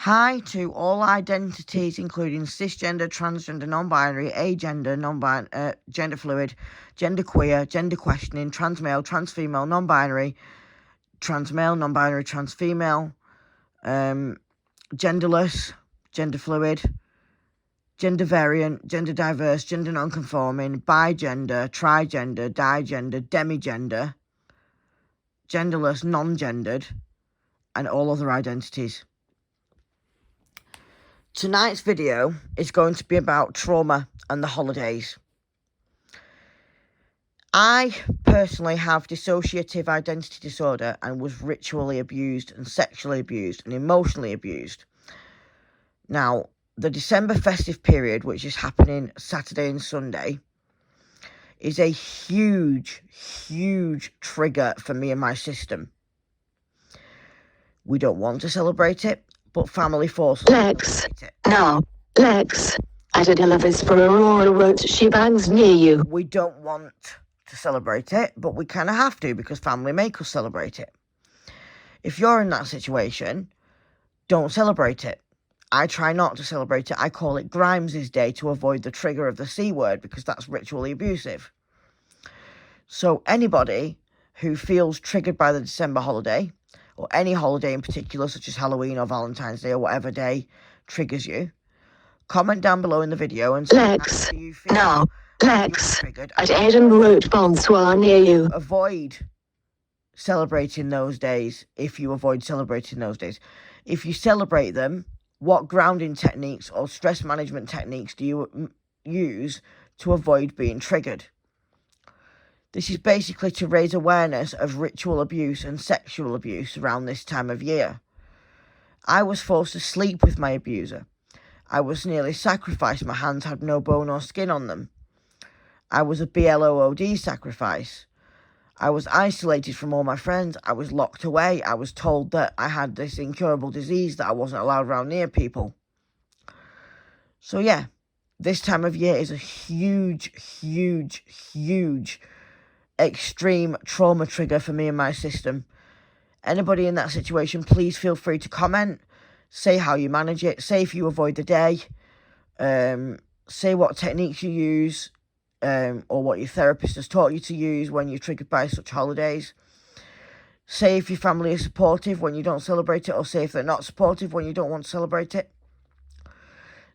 Hi to all identities, including cisgender, transgender, non-binary, agender, gender fluid, genderqueer, gender questioning, trans male, trans female, non-binary, trans male, non-binary, trans female, genderless, gender fluid, gender variant, gender diverse, gender non-conforming, bigender, trigender, digender, demigender, genderless, non-gendered, and all other identities. Tonight's video is going to be about trauma and the holidays. I personally have dissociative identity disorder and was ritually abused and sexually abused and emotionally abused. Now, the December festive period, which is happening Saturday and Sunday, is a huge, huge trigger for me and my system. We don't want to celebrate it, but family forces Lex, now, Lex, at a deliveries for Aurora Road shebangs near you. We don't want to celebrate it, but we kind of have to because family make us celebrate it. If you're in that situation, don't celebrate it. I try not to celebrate it. I call it Grimes's Day to avoid the trigger of the C word because that's ritually abusive. So anybody who feels triggered by the December holiday, or any holiday in particular, such as Halloween or Valentine's Day or whatever day triggers you, comment down below in the video and say, Lex, how do you feel? now, Lex, at Eden Road Bonsoir near you. Avoid celebrating those days if you avoid celebrating those days. If you celebrate them, what grounding techniques or stress management techniques do you use to avoid being triggered? This is basically to raise awareness of ritual abuse and sexual abuse around this time of year. I was forced to sleep with my abuser. I was nearly sacrificed. My hands had no bone or skin on them. I was a BLOOD sacrifice. I was isolated from all my friends. I was locked away. I was told that I had this incurable disease that I wasn't allowed around near people. So yeah, this time of year is a huge, huge, huge extreme trauma trigger for me and my system. Anybody in that situation, please feel free to comment. Say how you manage it. Say if you avoid the day. Say what techniques you use, or what your therapist has taught you to use when you're triggered by such holidays. Say if your family is supportive when you don't celebrate it, or say if they're not supportive when you don't want to celebrate it.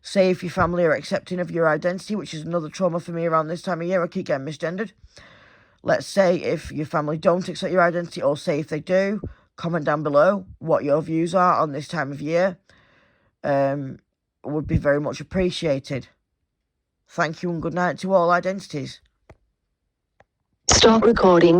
Say if your family are accepting of your identity, which is another trauma for me around this time of year. I keep getting misgendered. Let's say if your family don't accept your identity, or say if they do. Comment down below what your views are on this time of year. Would be very much appreciated. Thank you and good night to all identities. Stop recording.